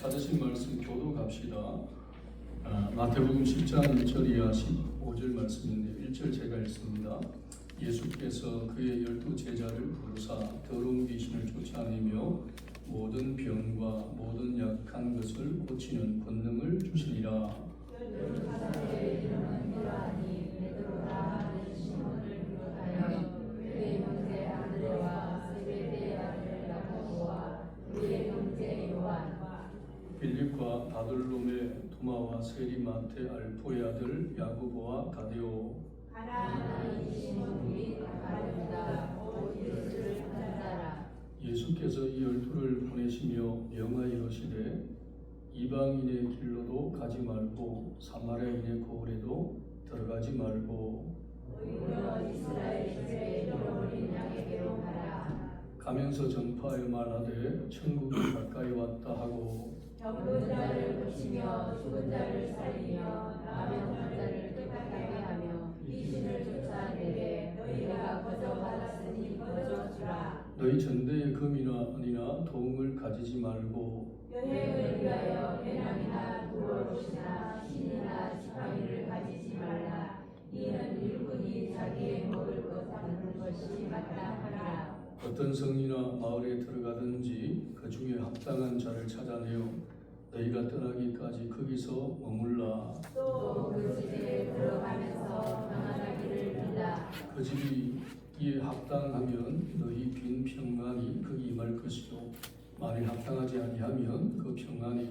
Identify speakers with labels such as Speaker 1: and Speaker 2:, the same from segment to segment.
Speaker 1: 찾으신 말씀 교도 갑시다. 마태복음 10장 1절 이하 15절 말씀인데 1절 제가 읽습니다. 예수께서 그의 12 제자를 부르사 더러운 귀신을 쫓아내며 모든 병과 모든 약한 것을 고치는 권능을 주시니라. 빌립과 바돌롬의 도마와 세리마테 알포의 아들 야고보와 다데오 예수께서 이 12를 보내시며 명하여 이르시되 이방인의 길로도 가지 말고 사마리아인의 고을에도 들어가지 말고 가면서 전파하여 말하되 천국이 가까이 왔다 하고
Speaker 2: 병든 자를 고치며 죽은 자를 살리며 나병한 자를 깨끗하게 하며 귀신을 쫓아내되 너희가 거저 받았으니 거저 주라.
Speaker 1: 너희 전대에 금이나 은이나 도움을 가지지 말고
Speaker 2: 여행을 위하여 배낭이나 두어옷이나 신이나 지팡이를 가지지 말라. 이는 일꾼이 자기의 먹을 것 받는 것이 마땅하라.
Speaker 1: 어떤 성이나 마을에 들어가든지 그 중에 합당한 자를 찾아내어 너희가 떠나기까지 거기서 머물라.
Speaker 2: 또 그 집에 들어가면서 평안하기를 빌라.
Speaker 1: 그 집이 이에 합당하면 너희 빈 평안이 거기 임할 것이요 만일 합당하지 아니하면 그 평안이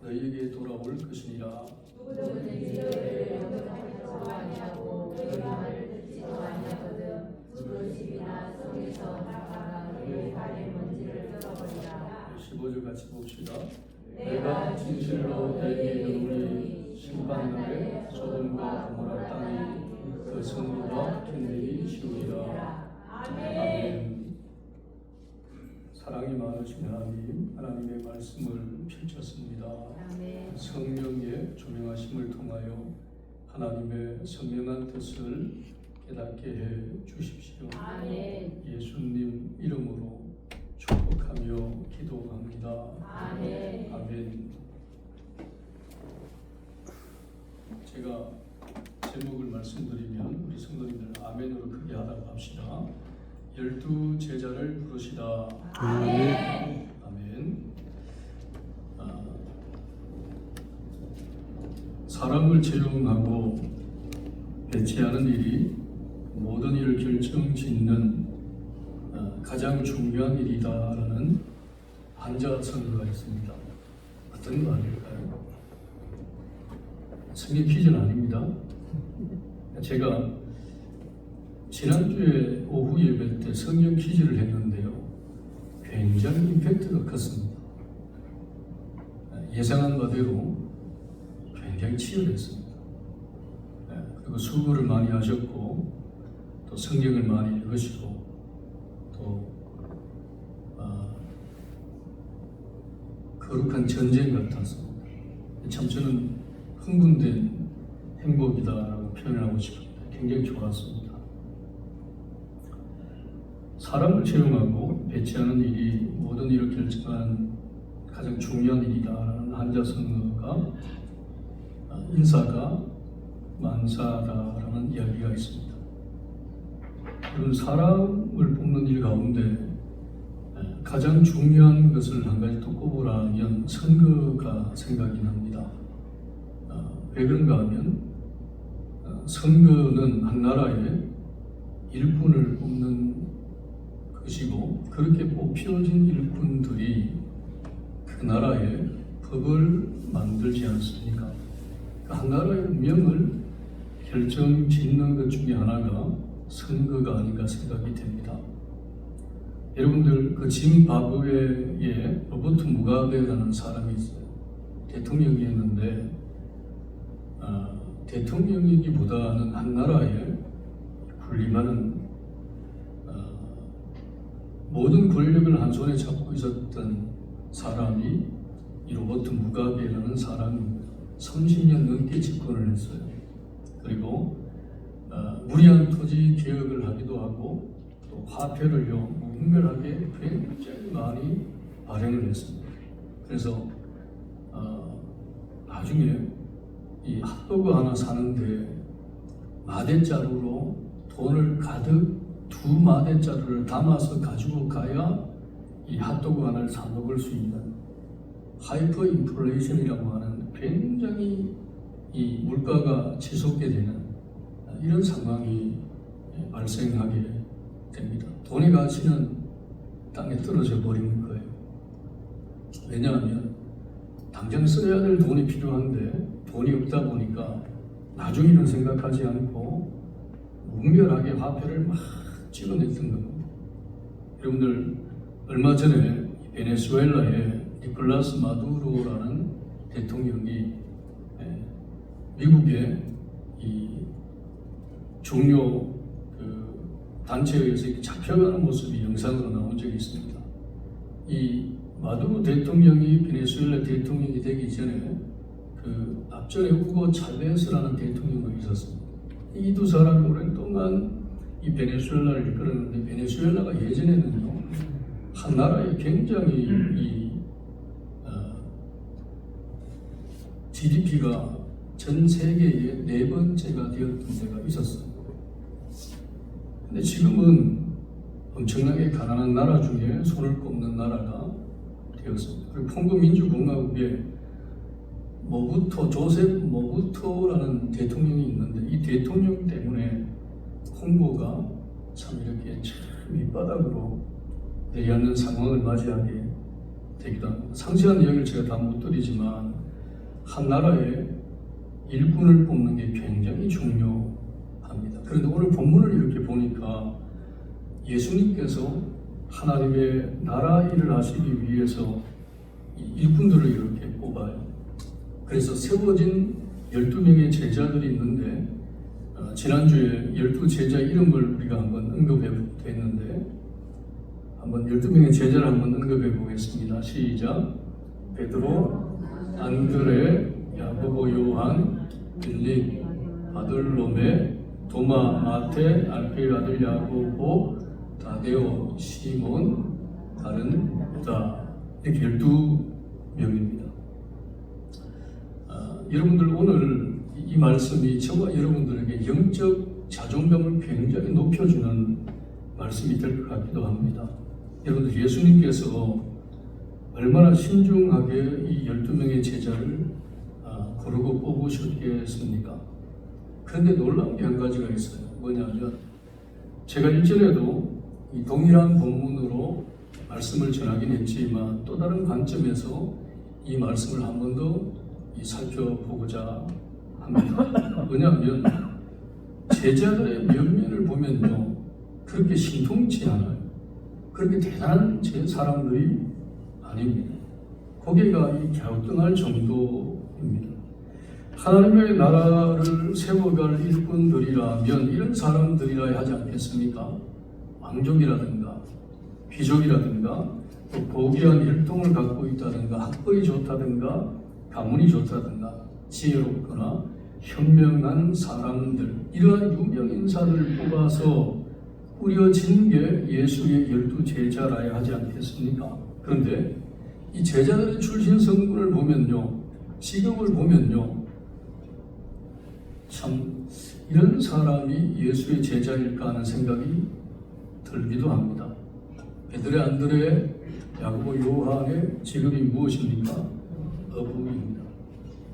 Speaker 1: 너희에게 돌아올 것이니라.
Speaker 2: 누구든지 너희를 영접하지도 아니하고 너희 말을 듣지도 아니하거든 그 집이나 성에서 나가가 너희 발의 먼지를 떨어버리라.
Speaker 1: 15절 같이 봅시다.
Speaker 2: 내가 진실로 너희에게 이르노니
Speaker 1: 심판날에 소돔과 고모라 땅이 그 성보다 견디기 쉬우리라. 아멘. 사랑이 많으신 하나님의 말씀을 펼쳤습니다.
Speaker 2: 아멘.
Speaker 1: 성령의 조명하심을 통하여 하나님의 선명한 뜻을 깨닫게 해 주십시오.
Speaker 2: 아멘.
Speaker 1: 예수님 이름으로 축복하며 기도합니다.
Speaker 2: 아멘.
Speaker 1: 아멘. 제가 제목을 말씀드리면 우리 성도님들 아멘으로 크게 하다가 합시다. 12 제자를 부르시다.
Speaker 2: 아멘.
Speaker 1: 아멘. 사람을 채용하고 배치하는 일이 모든 일을 결정짓는 가장 중요한 일이다라는 한자 선거가 있습니다. 어떤 거 아닐까요? 성경 퀴즈는 아닙니다. 제가 지난주에 오후 예배 때 성경 퀴즈를 했는데요. 굉장히 임팩트가 컸습니다. 예상한 바대로 굉장히 치열했습니다. 그리고 수고를 많이 하셨고 또 성경을 많이 읽으시고 또 거룩한 전쟁 같아서 참 저는 흥분된 행복이다라고 표현을 하고 싶습니다. 굉장히 좋았습니다. 사람을 채용하고 배치하는 일이 모든 일을 결정하는 가장 중요한 일이다라는 한자성어가 인사가 만사다라는 이야기가 있습니다. 그런 사람을 뽑는 일 가운데 가장 중요한 것을 한 가지 또 꼽으라면 선거가 생각이 납니다. 왜 그런가 하면 선거는 한 나라의 일꾼을 뽑는 것이고 그렇게 뽑혀진 일꾼들이 그 나라의 법을 만들지 않습니까? 한 나라의 운명을 결정짓는 것 중에 하나가 선거가 아닌가 생각이 됩니다. 여러분들 그 짐바브웨의 로버트 무가베라는 사람이 있어요. 대통령이었는데 대통령이기보다는 한 나라에 군림하는 모든 권력을 한 손에 잡고 있었던 사람이 이 로버트 무가베라는 사람입니다. 30년 넘게 집권을 했어요. 그리고 무리한 토지 개혁을 하기도 하고 또 화폐를요 무분별하게 굉장히 많이 발행을 했습니다. 그래서 나중에 이 핫도그 하나 사는데 마대자루로 돈을 가득 2마대자루를 담아서 가지고 가야 이 핫도그 하나를 사 먹을 수 있는 하이퍼 인플레이션이라고 하는 굉장히 이 물가가 치솟게 되는 이런 상황이 발생하게 됩니다. 돈의 가치는 땅에 떨어져 버리는 거예요. 왜냐하면 당장 써야 될 돈이 필요한데 돈이 없다 보니까 나중에는 생각하지 않고 무분별하게 화폐를 막 찍어냈던 겁니다. 여러분들 얼마 전에 베네수엘라의 니콜라스 마두로라는 대통령이 미국의 이 종료 단체에 의해서 잡혀가는 모습이 영상으로 나온 적이 있습니다. 이 마두로 대통령이 베네수엘라 대통령이 되기 전에 그 앞전에 후고 차베스라는 대통령도 있었습니다. 이 두 사람이 오랫동안 이 베네수엘라를 이끌었는데 베네수엘라가 예전에는요 한 나라에 굉장히 이 GDP가 전 세계의 4번째가 되었던 때가 있었어요. 근데 지금은 엄청나게 가난한 나라 중에 손을 꼽는 나라가 되었습니다. 그리고 콩고 민주공화국에 조셉 모부토라는 대통령이 있는데 이 대통령 때문에 콩고가 참 이렇게 참 밑바닥으로 내려앉는 상황을 맞이하게 되기도 합니다. 상세한 이야기를 제가 다 못 드리지만 한 나라의 일꾼을 뽑는 게 굉장히 중요합니다. 그런데 오늘 본문을 이렇게 보니까 예수님께서 하나님의 나라 일을 하시기 위해서 일꾼들을 이렇게 뽑아요. 그래서 세워진 12명의 제자들이 있는데 지난주에 12제자 이름을 우리가 한번 언급했는데 한번 12명의 제자를 한번 언급해 보겠습니다. 시작. 베드로, 안드레, 야고보, 요한, 빌립, 바들로메, 도마, 마테, 알페의 아들 야고보, 다데오, 시몬, 다른 유다. 이렇게 12명입니다. 여러분들 오늘 이 말씀이 저와 여러분들에게 영적 자존감을 굉장히 높여주는 말씀이 될 것 같기도 합니다. 여러분들 예수님께서 얼마나 신중하게 이 12명의 제자를 고르고 뽑으셨겠습니까? 그런데 놀라운 게 한 가지가 있어요. 뭐냐면 제가 일전에도 이 동일한 본문으로 말씀을 전하긴 했지만 또 다른 관점에서 이 말씀을 한 번 더 살펴보고자 합니다. 뭐냐면 제자들의 면면을 보면요 그렇게 신통치 않아요. 그렇게 대단한 사람들이 아닙니다. 고개가 갸우뚱할 정도입니다. 하나님의 나라를 세워갈 일꾼들이라면 이런 사람들이라 하지 않겠습니까? 왕족이라든가 귀족이라든가 또 고귀한 혈통을 갖고 있다든가 학벌이 좋다든가 가문이 좋다든가 지혜롭거나 현명한 사람들 이러한 유명 인사들을 뽑아서 꾸려진 게 예수의 12제자라야 하지 않겠습니까? 그런데 이 제자들의 출신 성분을 보면요 직업을 보면요 참 이런 사람이 예수의 제자일까 하는 생각이 들기도 합니다. 베드레, 안드레, 야고보, 요한의 직업이 무엇입니까? 어부입니다.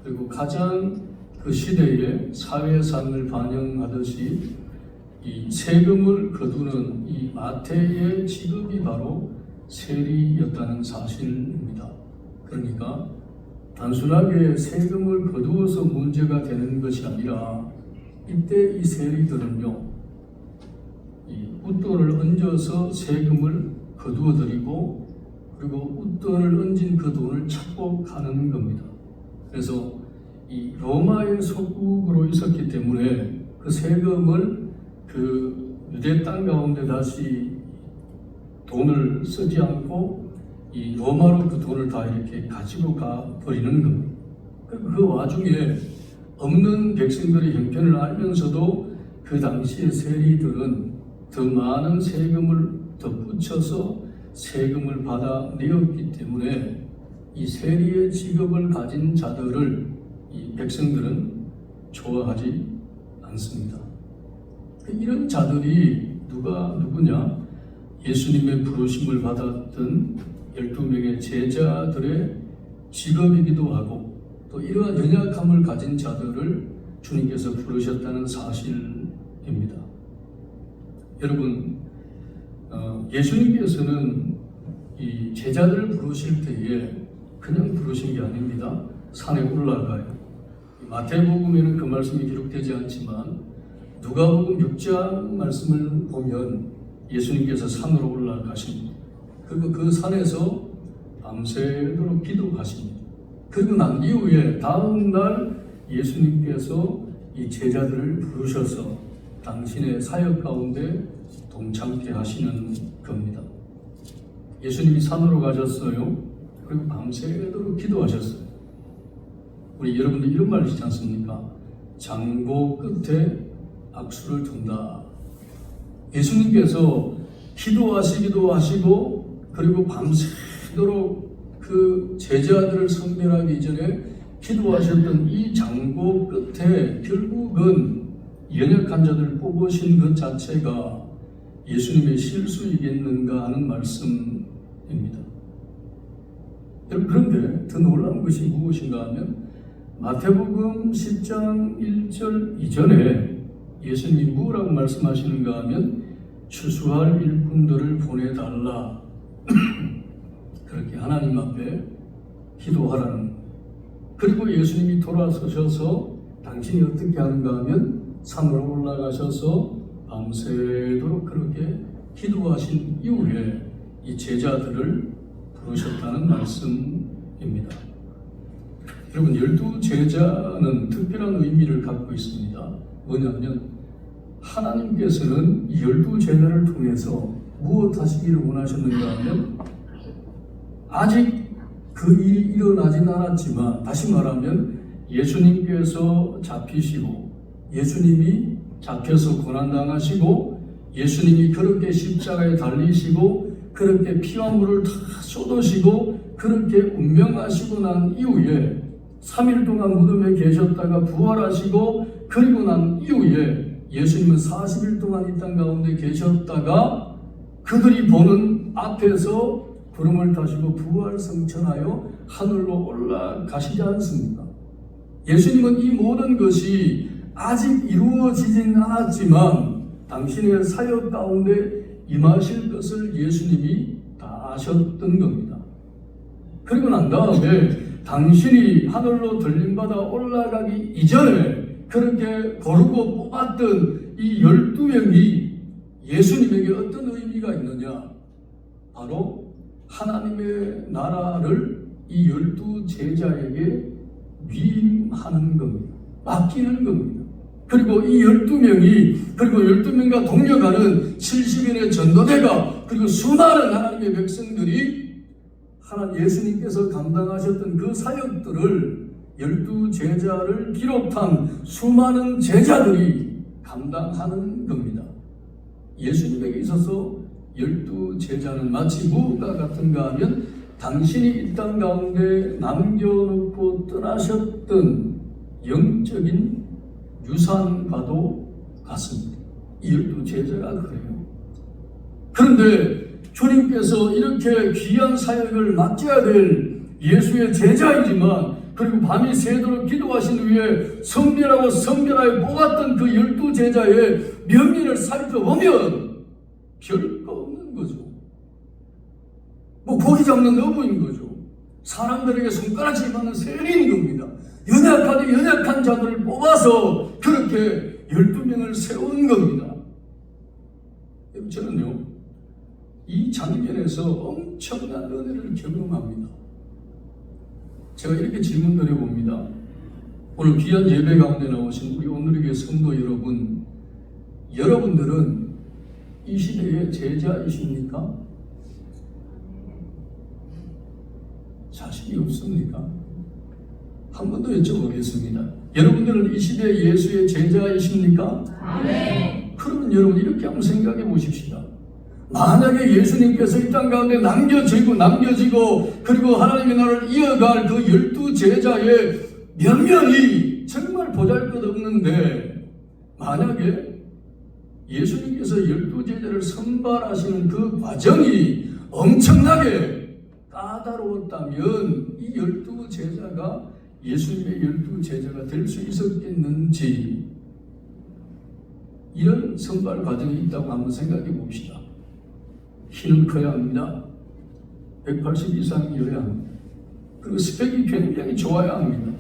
Speaker 1: 그리고 가장 그 시대의 사회상을 반영하듯이 이 세금을 거두는 이 마태의 직업이 바로 세리였다는 사실입니다. 그러니까 단순하게 세금을 거두어서 문제가 되는 것이 아니라 이때 이 세리들은요 이 웃돈을 얹어서 세금을 거두어들이고 그리고 웃돈을 얹은 그 돈을 착복하는 겁니다. 그래서 이 로마의 속국으로 있었기 때문에 그 세금을 그 유대 땅 가운데 다시 돈을 쓰지 않고 이 로마로 그 돈을 다 이렇게 가지고 가 버리는 겁니다. 그 와중에 없는 백성들의 형편을 알면서도 그 당시의 세리들은 더 많은 세금을 덧붙여서 세금을 받아내었기 때문에 이 세리의 직업을 가진 자들을 백성들은 좋아하지 않습니다. 이런 자들이 누구냐? 예수님의 부르심을 받았던 12명의 제자들의 직업이기도 하고 또 이러한 연약함을 가진 자들을 주님께서 부르셨다는 사실입니다. 여러분, 예수님께서는 이 제자들을 부르실 때에 그냥 부르신 게 아닙니다. 산에 올라가요. 마태복음에는 그 말씀이 기록되지 않지만 누가복음 6장 말씀을 보면 예수님께서 산으로 올라가십니다. 그리고 그 산에서 밤새도록 기도하십니다. 그리고 난 이후에 다음 날 예수님께서 이 제자들을 부르셔서 당신의 사역 가운데 동참케 하시는 겁니다. 예수님이 산으로 가셨어요. 그리고 밤새도록 기도하셨어요. 우리 여러분들 이런 말 하시지 않습니까? 장고 끝에 악수를 둔다. 예수님께서 기도하시기도 하시고 그리고 밤새도록 그 제자들을 선별하기 이전에 기도하셨던 이 장고 끝에 결국은 연약한 자들을 뽑으신 것 자체가 예수님의 실수이겠는가 하는 말씀입니다. 여러분, 그런데 더 놀라운 것이 무엇인가 하면 마태복음 10장 1절 이전에 예수님이 뭐라고 말씀하시는가 하면 추수할 일꾼들을 보내달라. 그렇게 하나님 앞에 기도하라는. 그리고 예수님이 돌아서셔서 당신이 어떻게 하는가 하면 산으로 올라가셔서 밤새도록 그렇게 기도하신 이후에 이 제자들을 부르셨다는 말씀입니다. 여러분, 12제자는 특별한 의미를 갖고 있습니다. 뭐냐면 하나님께서는 이 12제자를 통해서 무엇 하시기를 원하셨는가 하면 아직 그 일이 일어나진 않았지만 다시 말하면 예수님께서 잡히시고 예수님이 잡혀서 고난당하시고 예수님이 그렇게 십자가에 달리시고 그렇게 피와 물을 다 쏟으시고 그렇게 운명하시고 난 이후에 3일 동안 무덤에 계셨다가 부활하시고 그리고 난 이후에 예수님은 40일 동안 이 땅 가운데 계셨다가 그들이 보는 앞에서 구름을 타시고 부활승천하여 하늘로 올라가시지 않습니까? 예수님은 이 모든 것이 아직 이루어지진 않았지만 당신의 사역 가운데 임하실 것을 예수님이 다 아셨던 겁니다. 그리고 난 다음에 당신이 하늘로 들림받아 올라가기 이전에 그렇게 고르고 뽑았던 이 12명이 예수님에게 어떤 의미가 있느냐? 바로 하나님의 나라를 이 12제자에게 위임하는 겁니다. 맡기는 겁니다. 그리고 이 12명이 그리고 12명과 동력하는 70인의 전도대가 그리고 수많은 하나님의 백성들이 하나님 예수님께서 감당하셨던 그 사역들을 12제자를 비롯한 수많은 제자들이 감당하는 겁니다. 예수님에게 있어서 12제자는 마치 무엇과 같은가 하면 당신이 이 땅 가운데 남겨놓고 떠나셨던 영적인 유산과도 같습니다. 이 12제자가 그래요. 그런데 주님께서 이렇게 귀한 사역을 맡겨야 될 예수의 제자이지만 그리고 밤이 새도록 기도하신 후에 선별하여 뽑았던 그 12제자의 면면을 살펴보면 별거 없는 거죠. 고기 잡는 어부인 거죠. 사람들에게 손가락질 받는 세리인 겁니다. 연약한 자들을 뽑아서 그렇게 12명을 세운 겁니다. 저는요, 이 장면에서 엄청난 은혜를 경험합니다. 제가 이렇게 질문 드려봅니다. 오늘 귀한 예배 가운데 나오신 우리 오늘의 성도 여러분, 여러분들은 이 시대의 제자이십니까? 자신이 없습니까? 한 번 더 여쭤보겠습니다. 여러분들은 이 시대의 예수의 제자이십니까? 아멘. 그러면 여러분 이렇게 한번 생각해 보십시다. 만약에 예수님께서 이 땅 가운데 남겨지고 그리고 하나님의 나라를 이어갈 그 12제자의 면면이 정말 보잘것없는데 만약에 예수님께서 12제자를 선발하시는 그 과정이 엄청나게 까다로웠다면 이 12제자가 예수님의 12제자가 될 수 있었겠는지, 이런 선발 과정이 있다고 한번 생각해 봅시다. 키는 커야 합니다. 180 이상이어야 합니다. 그리고 스펙이 굉장히 좋아야 합니다.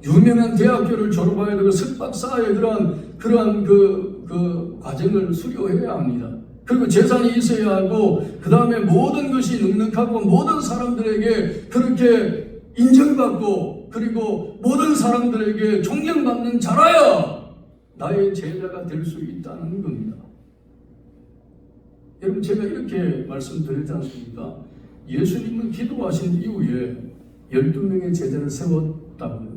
Speaker 1: 유명한 대학교를 졸업해야 되고 석박사의 그러한 그 과정을 수료해야 합니다. 그리고 재산이 있어야 하고, 그 다음에 모든 것이 넉넉하고 모든 사람들에게 그렇게 인정받고, 그리고 모든 사람들에게 존경받는 자라야 나의 제자가 될 수 있다는 겁니다. 여러분, 제가 이렇게 말씀드렸지 않습니까? 예수님은 기도하신 이후에 12명의 제자를 세웠다고요.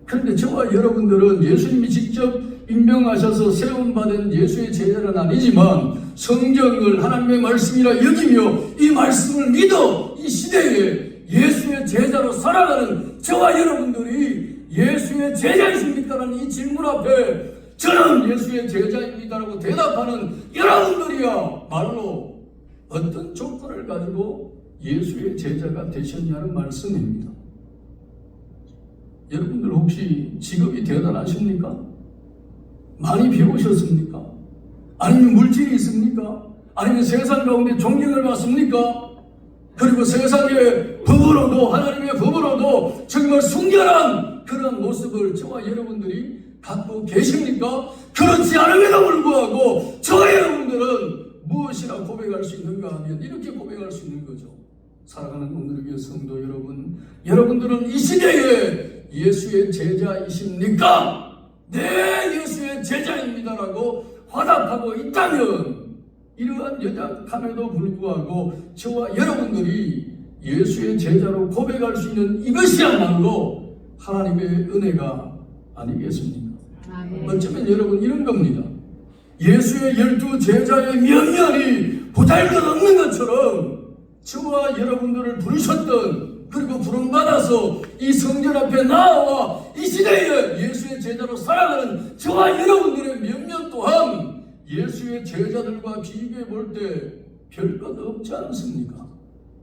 Speaker 1: 그런데 저와 여러분들은 예수님이 직접 임명하셔서 세움받은 예수의 제자는 아니지만 성경을 하나님의 말씀이라 여기며 이 말씀을 믿어 이 시대에 예수의 제자로 살아가는 저와 여러분들이 예수의 제자이십니까? 라는 이 질문 앞에 저는 예수의 제자입니다라고 대답하는 여러분들이야 말로 어떤 조건을 가지고 예수의 제자가 되셨냐는 말씀입니다. 여러분들 혹시 직업이 대단하십니까? 많이 배우셨습니까? 아니면 물질이 있습니까? 아니면 세상 가운데 존경을 받습니까? 그리고 세상의 법으로도, 하나님의 법으로도 정말 순결한 그런 모습을 저와 여러분들이 갖고 계십니까? 그렇지 않음에도 불구하고 저와 여러분들은 무엇이라 고백할 수 있는가 하면 이렇게 고백할 수 있는 거죠. 사랑하는 오늘의 교회 성도 여러분, 여러분들은 이 시대에 예수의 제자이십니까? 네, 예수의 제자입니다라고 화답하고 있다면, 이러한 연약함에도 불구하고 저와 여러분들이 예수의 제자로 고백할 수 있는 이것이야말로 하나님의 은혜가 아니겠습니까? 어쩌면 여러분 이런 겁니다. 예수의 12제자의 면면이 보잘것없는 것처럼 저와 여러분들을 부르셨던, 그리고 부름받아서 이 성전 앞에 나와 이 시대에 예수의 제자로 살아가는 저와 여러분들의 면면 또한 예수의 제자들과 비교해 볼 때 별 것 없지 않습니까?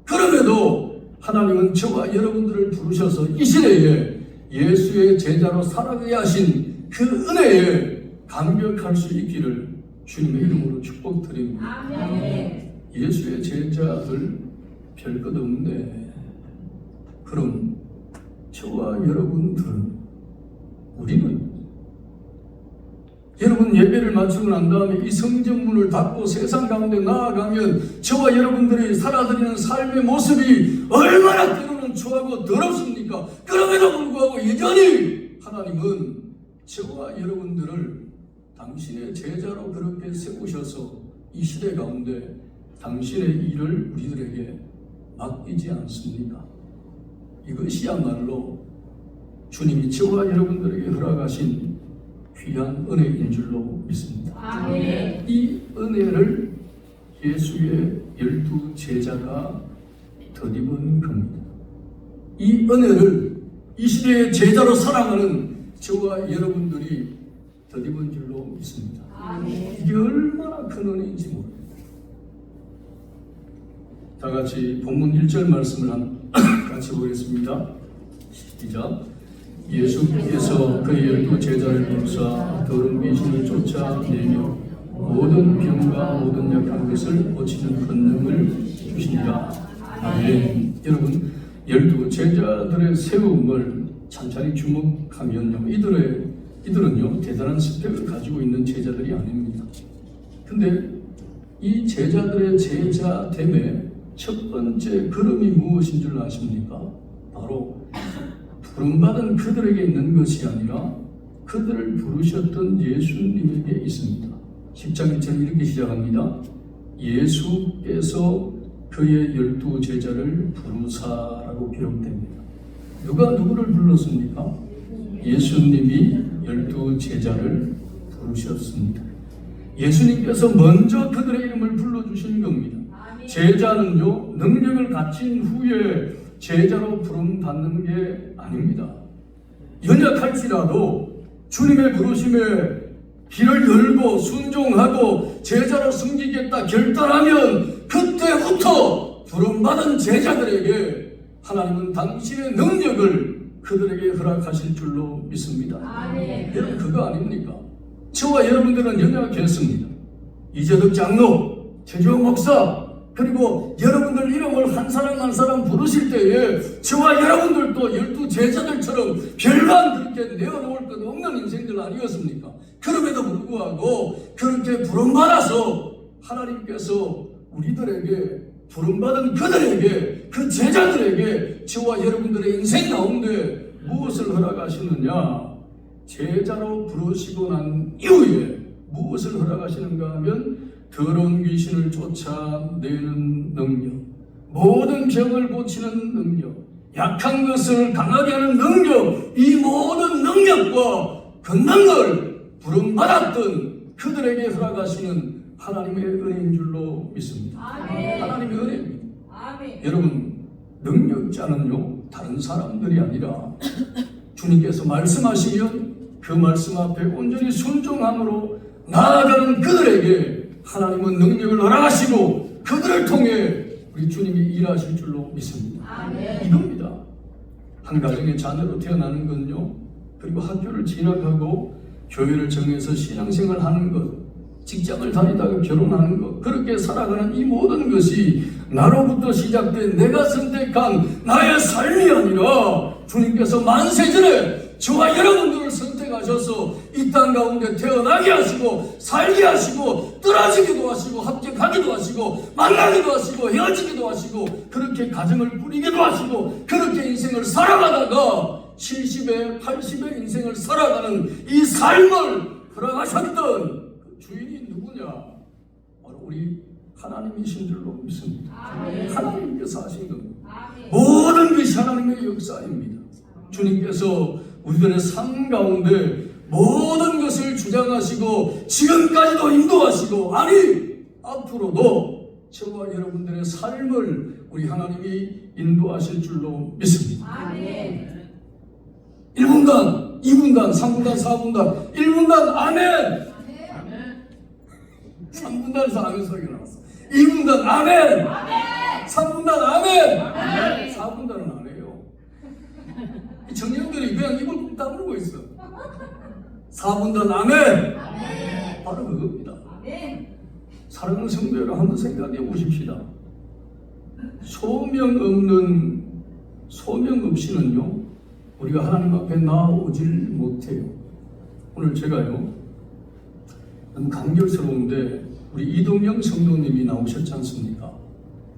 Speaker 1: 그럼에도 하나님은 저와 여러분들을 부르셔서 이 시대에 예수의 제자로 살아가게 하신 그 은혜에 감격할 수 있기를 주님의 이름으로 축복드립니다.
Speaker 2: 아멘.
Speaker 1: 예수의 제자들 별 것 없네. 그럼 저와 여러분들은, 우리는 여러분 예배를 마치고 난 다음에 이 성전문을 닫고 세상 가운데 나아가면 저와 여러분들이 살아드리는 삶의 모습이 얼마나 때로는 추하고 더럽습니까? 그럼에도 불구하고 여전히 하나님은 저와 여러분들을 당신의 제자로 그렇게 세우셔서 이 시대 가운데 당신의 일을 우리들에게 맡기지 않습니까? 이것이야말로 주님이 저와 여러분들에게 허락하신 귀한 은혜인 줄로 믿습니다.
Speaker 2: 아멘.
Speaker 1: 이 은혜를 예수의 12제자가 덧입은 겁니다. 이 은혜를 이 시대의 제자로 살아가는 저와 여러분들이 덧입은 줄로 믿습니다.
Speaker 2: 아멘.
Speaker 1: 이게 얼마나 큰 은혜인지 모릅니다. 다 같이 본문 1절 말씀을 같이 보겠습니다. 시작. 예수께서 그의 12제자를 부르사 더러운 귀신을 쫓아내며 모든 병과 모든 약한 것을 고치는 권능을 주시니라. 아멘. 여러분, 12제자들의 세움을 찬찬히 주목하면요, 이들은요 대단한 스펙을 가지고 있는 제자들이 아닙니다. 근데 이 제자들의 제자됨의 첫 번째 걸음이 무엇인 줄 아십니까? 바로 부름받은 그들에게 있는 것이 아니라 그들을 부르셨던 예수님에게 있습니다. 10장 1절 이렇게 시작합니다. 예수께서 그의 12제자를 부르사라고 기록됩니다. 누가 누구를 불렀습니까? 예수님이 12제자를 부르셨습니다. 예수님께서 먼저 그들의 이름을 불러주신 겁니다. 제자는요, 능력을 갖춘 후에 제자로 부름받는 게 아닙니다. 연약할지라도 주님의 부르심에 길을 열고 순종하고 제자로 섬기겠다 결단하면 그때부터 부름받은 제자들에게 하나님은 당신의 능력을 그들에게 허락하실 줄로 믿습니다.
Speaker 2: 아멘.
Speaker 1: 여러분 그거 아닙니까? 저와 여러분들은 연약했습니다. 이재덕 장로, 최주영 목사, 그리고 여러분들 이름을 한 사람 한 사람 부르실 때에 저와 여러분들도 12 제자들처럼 별반 그렇게 내어놓을 것 없는 인생들 아니었습니까? 그럼에도 불구하고 그렇게 부름받아서 하나님께서 우리들에게 부름받은 그들에게 그 제자들에게 저와 여러분들의 인생 가운데 무엇을 허락하시느냐? 제자로 부르시고 난 이후에 무엇을 허락하시는가 하면 더러운 귀신을 쫓아내는 능력, 모든 병을 고치는 능력, 약한 것을 강하게 하는 능력, 이 모든 능력과 권능을 부름받았던 그들에게 허락하시는 하나님의 은혜인 줄로 믿습니다.
Speaker 2: 아멘.
Speaker 1: 하나님의 은혜입니다.
Speaker 2: 아멘.
Speaker 1: 여러분, 능력자는요 다른 사람들이 아니라 주님께서 말씀하시면 그 말씀 앞에 온전히 순종함으로 나아가는 그들에게 하나님은 능력을 허락하시고 그들을 통해 우리 주님이 일하실 줄로 믿습니다.
Speaker 2: 아멘.
Speaker 1: 이겁니다. 한 가정의 자녀로 태어나는 건요, 그리고 학교를 진학하고 교회를 정해서 신앙생활 하는 것, 직장을 다니다가 결혼하는 것, 그렇게 살아가는 이 모든 것이 나로부터 시작된 내가 선택한 나의 삶이 아니라 주님께서 만세전에 저와 여러분들을 선택하셔서 이 땅 가운데 태어나게 하시고 살게 하시고 떨어지기도 하시고 합격하기도 하시고 만나기도 하시고 헤어지기도 하시고 그렇게 가정을 꾸리기도 하시고 그렇게 인생을 살아가다가 70에 80의 인생을 살아가는 이 삶을 허락하셨던 주인이 누구냐? 바로 우리 하나님이신 줄로 믿습니다.
Speaker 2: 아멘.
Speaker 1: 하나님께서 하신 겁니다.
Speaker 2: 아멘.
Speaker 1: 모든 것이 하나님의 역사입니다. 주님께서 우리들의 삶 가운데 모든 것을 주장하시고 지금까지도 인도하시고 아니 앞으로도 저와 여러분들의 삶을 우리 하나님이 인도하실 줄로 믿습니다.
Speaker 2: 아멘.
Speaker 1: 1분간, 2분간, 3분간, 4분간, 1분간 아멘! 3분간에서 아멘 소리가 나왔어. 2분간 아멘! 3분간 아멘! 4분간은 안 해요. 이 청년들이 그냥 입을 꾹 다물고 있어. 4분간 아멘! 바로 그겁니다. 사랑하는 성도 여러분, 한번 생각해 보십시다. 소명 없이는요 우리가 하나님 앞에 나오질 못해요. 오늘 제가요 너무 감격스러운데 우리 이동영 성도님이 나오셨지 않습니까?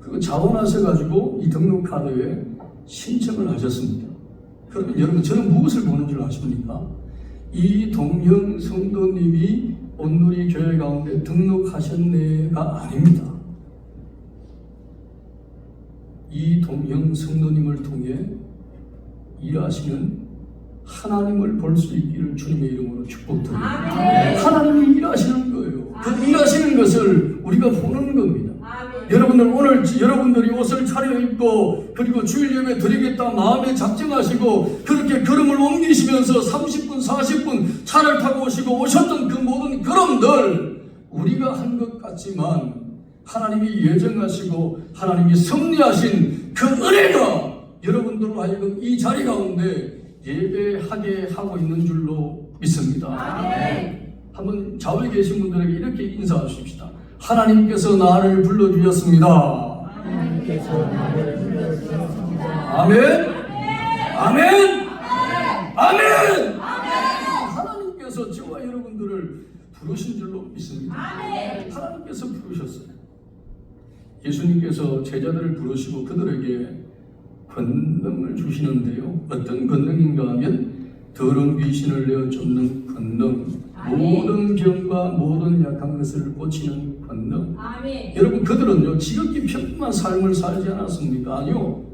Speaker 1: 그리고 자원하셔가지고 이 등록카드에 신청을 하셨습니다. 그러면 여러분 저는 무엇을 보는 줄 아십니까? 이동영 성도님이 온누리 교회 가운데 등록하셨네가 아닙니다. 이동영 성도님을 통해 일하시는 하나님을 볼 수 있기를 주님의 이름으로 축복드립니다.
Speaker 2: 아멘.
Speaker 1: 하나님이 일하시는 거예요. 그 일하시는 것을 우리가 보는 겁니다.
Speaker 2: 아멘.
Speaker 1: 여러분들 오늘 여러분들이 옷을 차려입고 그리고 주일 예배 드리겠다 마음에 작정하시고 그렇게 걸음을 옮기시면서 30분 40분 차를 타고 오셨던 그 모든 걸음들 우리가 한 것 같지만 하나님이 예정하시고 하나님이 섭리하신 그 은혜가 여러분들로 하여금 이 자리 가운데 예배하게 하고 있는 줄로 믿습니다.
Speaker 2: 아멘.
Speaker 1: 한번 좌우에 계신 분들에게 이렇게 인사하십시다. 하나님께서 나를 불러주셨습니다.
Speaker 2: 하나님께서 나를 불러주셨습니다.
Speaker 1: 아멘. 아멘. 아멘. 하나님께서 저와 여러분들을 부르신 줄로 믿습니다.
Speaker 2: 아멘.
Speaker 1: 하나님께서 부르셨어요. 예수님께서 제자들을 부르시고 그들에게 권능을 주시는데요. 어떤 권능인가 하면 더러운 귀신을 내어 쫓는 권능, 모든 병과 모든 약한 것을 고치는 권능.
Speaker 2: 아멘.
Speaker 1: 여러분 그들은요 지극히 평범한 삶을 살지 않았습니까? 아니요.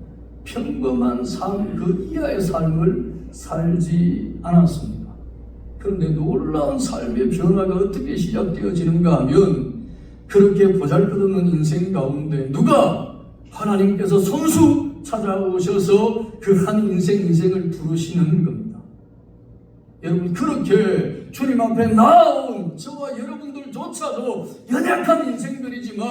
Speaker 1: 평범한 삶 그 이하의 삶을 살지 않았습니다. 그런데 놀라운 삶의 변화가 어떻게 시작되어지는가 하면 그렇게 보잘것없는 인생 가운데 누가 하나님께서 손수 찾아오셔서 그 한 인생을 부르시는 겁니다. 여러분 그렇게 주님 앞에 나온 저와 여러분들조차도 연약한 인생들이지만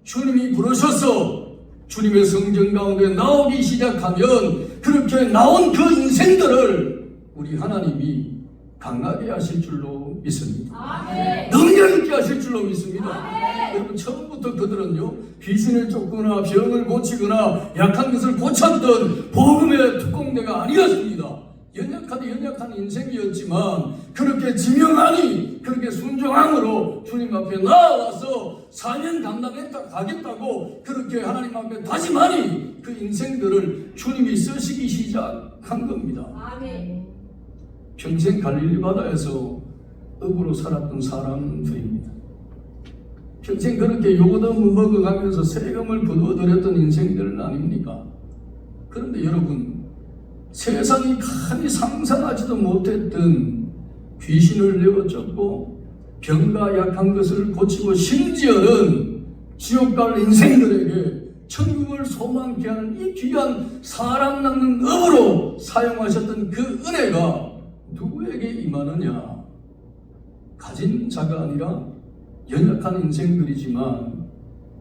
Speaker 1: 주님이 부르셔서 주님의 성전 가운데 나오기 시작하면 그렇게 나온 그 인생들을 우리 하나님이 강하게 하실 줄로 믿습니다.
Speaker 2: 아멘.
Speaker 1: 능력 있게 하실 줄로 믿습니다.
Speaker 2: 아멘.
Speaker 1: 여러분 처음부터 그들은요 귀신을 쫓거나 병을 고치거나 약한 것을 고쳤던 복음의 특공대가 아니었습니다. 연약한 인생이었지만 그렇게 지명하니 그렇게 순종함으로 주님 앞에 나와서 사명 감당하겠다고 그렇게 하나님 앞에 다짐하니 그 인생들을 주님이 쓰시기 시작한 겁니다.
Speaker 2: 아멘.
Speaker 1: 평생 갈릴리 바다에서 업으로 살았던 사람들입니다. 평생 그렇게 요거담을 먹어가면서 세금을 부어드렸던 인생들은 아닙니까? 그런데 여러분 세상이 감히 상상하지도 못했던 귀신을 내어쫓고 병과 약한 것을 고치고 심지어는 지옥 갈 인생들에게 천국을 소망케 하는 이 귀한 사람 낚는 업으로 사용하셨던 그 은혜가 누구에게 임하느냐? 가진 자가 아니라 연약한 인생들이지만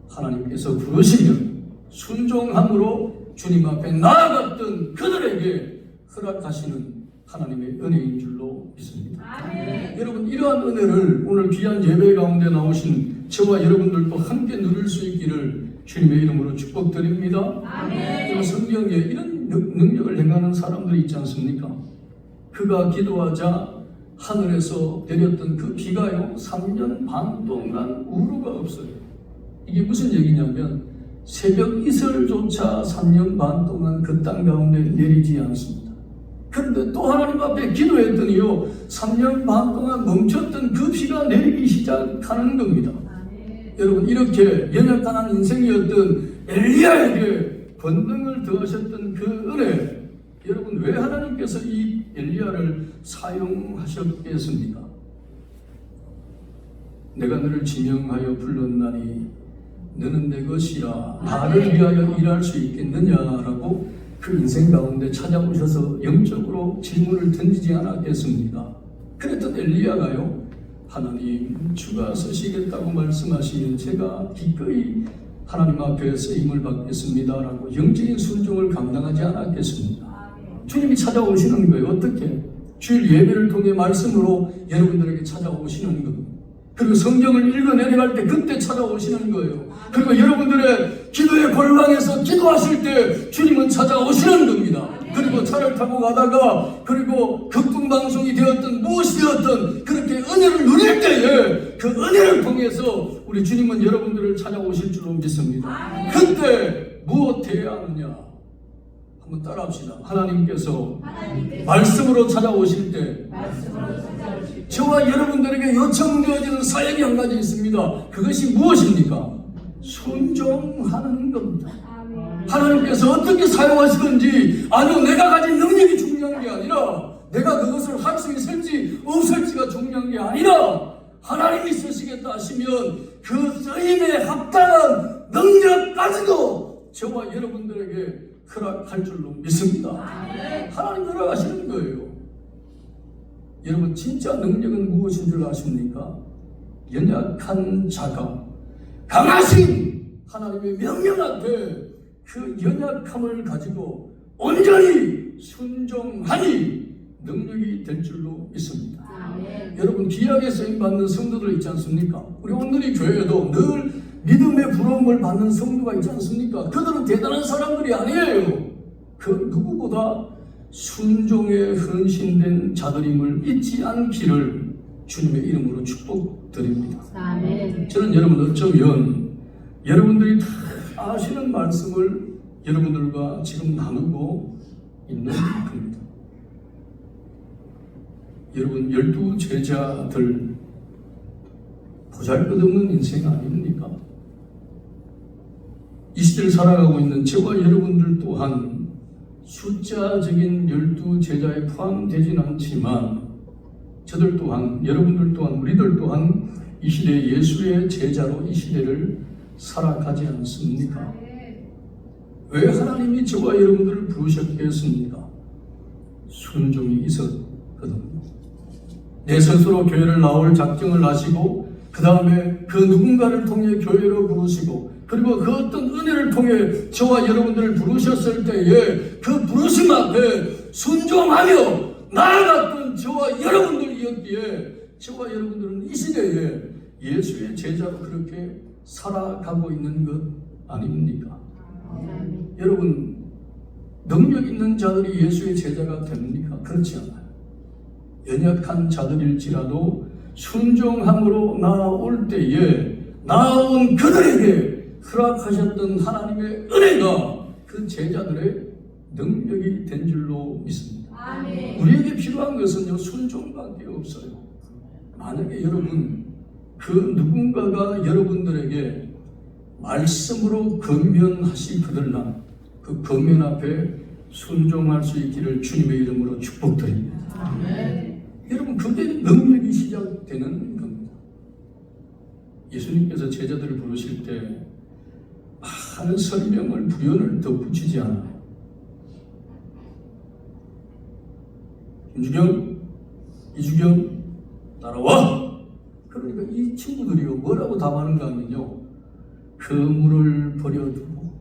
Speaker 1: 하나님께서 부르시면 순종함으로 주님 앞에 나아갔던 그들에게 허락하시는 하나님의 은혜인 줄로 믿습니다.
Speaker 2: 아멘.
Speaker 1: 여러분 이러한 은혜를 오늘 귀한 예배 가운데 나오신 저와 여러분들도 함께 누릴 수 있기를 주님의 이름으로 축복드립니다.
Speaker 2: 아멘.
Speaker 1: 성경에 이런 능력을 행하는 사람들이 있지 않습니까? 그가 기도하자 하늘에서 내렸던 그 비가요 3년 반 동안 우루가 없어요. 이게 무슨 얘기냐면 새벽 이슬조차 3년 반 동안 그 땅 가운데 내리지 않습니다. 그런데 또 하나님 앞에 기도했더니요 3년 반 동안 멈췄던 그 비가 내리기 시작하는 겁니다. 여러분 이렇게 연약한 인생이었던 엘리야에게 권능을 더하셨던 그 은혜, 여러분 왜 하나님께서 이 엘리야를 사용하셨겠습니까? 내가 너를 지명하여 불렀나니 너는 내 것이라 나를 위하여 일할 수 있겠느냐라고 그 인생 가운데 찾아오셔서 영적으로 질문을 던지지 않았겠습니까? 그랬던 엘리야가요 하나님 주가 쓰시겠다고 말씀하시면 제가 기꺼이 하나님 앞에 쓰임을 받겠습니다라고 영적인 순종을 감당하지 않았겠습니까? 주님이 찾아오시는 거예요. 어떻게? 주일 예배를 통해 말씀으로 여러분들에게 찾아오시는 겁니다. 그리고 성경을 읽어 내려갈 때 그때 찾아오시는 거예요. 그리고 여러분들의 기도의 골방에서 기도하실 때 주님은 찾아오시는 겁니다. 그리고 차를 타고 가다가 그리고 극동방송이 되었던 무엇이 되었던 그렇게 은혜를 누릴 때에 그 은혜를 통해서 우리 주님은 여러분들을 찾아오실 줄로 믿습니다. 그때 무엇해야 하느냐? 한번 따라합시다. 하나님께서 말씀으로 찾아오실 때 저와 여러분들에게 요청되어지는 사역이 한 가지 있습니다. 그것이 무엇입니까? 순종하는 겁니다. 하나님께서 어떻게 사용하시든지 아니요 내가 가진 능력이 중요한 게 아니라 내가 그것을 할 수 있을지 없을지가 중요한 게 아니라 하나님이 쓰시겠다 하시면 그 쓰임에 합당한 능력까지도 저와 여러분들에게 허락할 줄로 믿습니다. 하나님 허락하시는 거예요. 여러분 진짜 능력은 무엇인 줄 아십니까? 연약한 자가 강하신 하나님의 명령 앞에 그 연약함을 가지고 온전히 순종하니 능력이 될 줄로 믿습니다. 여러분 귀하게 쓰임받는 성도들 있지 않습니까? 우리 오늘의 교회에도 늘 믿음의 부러움을 받는 성도가 있지 않습니까? 그들은 대단한 사람들이 아니에요. 그 누구보다 순종에 헌신된 자들임을 잊지 않기를 주님의 이름으로 축복드립니다.
Speaker 2: 아멘.
Speaker 1: 저는 여러분 어쩌면 여러분들이 다 아시는 말씀을 여러분들과 지금 나누고 있는 겁니다. 여러분 12제자들 보잘것없는 인생 아닙니까? 이 시대를 살아가고 있는 저와 여러분들 또한 숫자적인 12제자에 포함되진 않지만 저들 또한 여러분들 또한 우리들 또한 이 시대 예수의 제자로 이 시대를 살아가지 않습니까? 왜 하나님이 저와 여러분들을 부르셨겠습니까? 순종이 있었기 하거든요. 내 스스로 교회를 나올 작정을 하시고 그 다음에 그 누군가를 통해 교회로 부르시고 그리고 그 어떤 은혜를 통해 저와 여러분들을 부르셨을 때에 그 부르심 앞에 순종하며 나아갔던 저와 여러분들이었기에 저와 여러분들은 이 시대에 예수의 제자로 그렇게 살아가고 있는 것 아닙니까? 여러분, 능력 있는 자들이 예수의 제자가 됩니까? 그렇지 않아요. 연약한 자들일지라도 순종함으로 나아올 때에 나아온 그들에게 허락하셨던 하나님의 은혜가 그 제자들의 능력이 된 줄로 믿습니다.
Speaker 2: 아멘.
Speaker 1: 우리에게 필요한 것은요, 순종밖에 없어요. 만약에 여러분, 그 누군가가 여러분들에게 말씀으로 권면하시거들나 그 권면 앞에 순종할 수 있기를 주님의 이름으로 축복드립니다.
Speaker 2: 아멘.
Speaker 1: 여러분, 그게 능력이 시작되는 겁니다. 예수님께서 제자들을 부르실 때 많은 설명을 부연을 더 붙이지 않아요. 김주경, 이주경 따라와. 그러니까 이 친구들이요 뭐라고 답하는가 하면요, 그물을 버려두고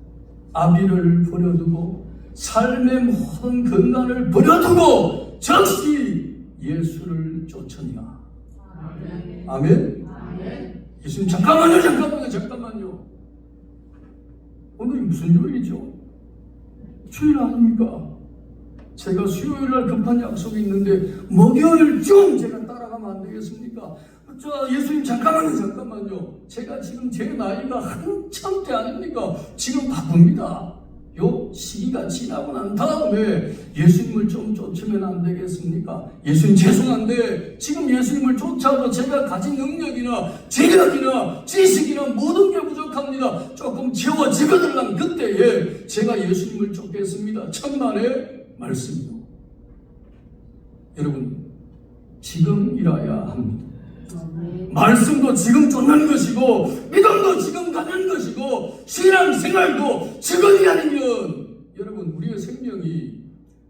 Speaker 1: 아비를 버려두고 삶의 모든 건강을 버려두고 즉시 예수를 쫓으니라.
Speaker 2: 아멘.
Speaker 1: 아멘.
Speaker 2: 아멘.
Speaker 1: 예수님 잠깐만요. 오늘이 무슨 요일이죠? 주일 아닙니까? 제가 수요일날 급한 약속이 있는데 목요일쯤 제가 따라가면 안 되겠습니까? 예수님 잠깐만요. 제가 지금 제 나이가 한참 때 아닙니까? 지금 바쁩니다. 요 시기가 지나고 난 다음에 예수님을 좀 쫓으면 안 되겠습니까? 예수님 죄송한데 지금 예수님을 쫓아도 제가 가진 능력이나 재력이나 지식이나 모든 게 부족합니다. 조금 채워지거들란 그때에 제가 예수님을 쫓겠습니다. 천만의 말씀이요. 여러분, 지금이라야 합니다. 말씀도 지금 쫓는 것이고 믿음도 지금 가는 것이고 신앙생활도 지금이 아니면 여러분, 우리의 생명이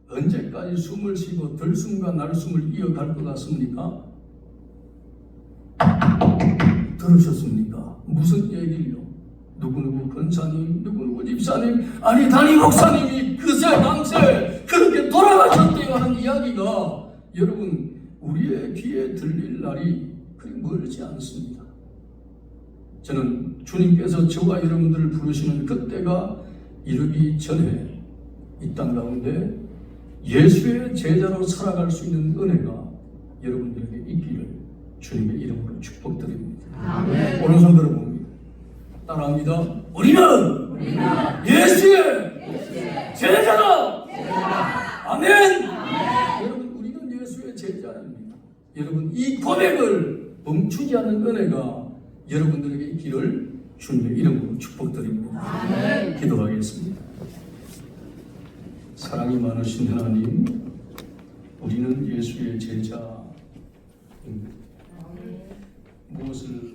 Speaker 1: 언제까지 숨을 쉬고 들숨과 날숨을 이어갈 것 같습니까? 들으셨습니까? 무슨 얘기를요? 누구누구 권사님, 누구누구 집사님, 아니 담임 목사님이 그새 방새 그렇게 돌아가셨대요 하는 이야기가 여러분, 우리의 귀에 들릴 날이 그리 멀지 않습니다. 저는 주님께서 저와 여러분들을 부르시는 그때가 이르기 전에 이 땅 가운데 예수의 제자로 살아갈 수 있는 은혜가 여러분들에게 있기를 주님의 이름으로 축복드립니다.
Speaker 2: 아멘.
Speaker 1: 오른손 들어봅니다. 따라합니다. 우리는 예수의 제자다. 아멘. 여러분, 우리는 예수의 제자입니다. 여러분, 이 고백을 멈추지 않는 은혜가 여러분들에게 있기를 주님의 이름으로 축복드립니다.
Speaker 2: 아멘.
Speaker 1: 기도하겠습니다. 사랑이 많으신 하나님, 우리는 예수의 제자입니다. 무엇을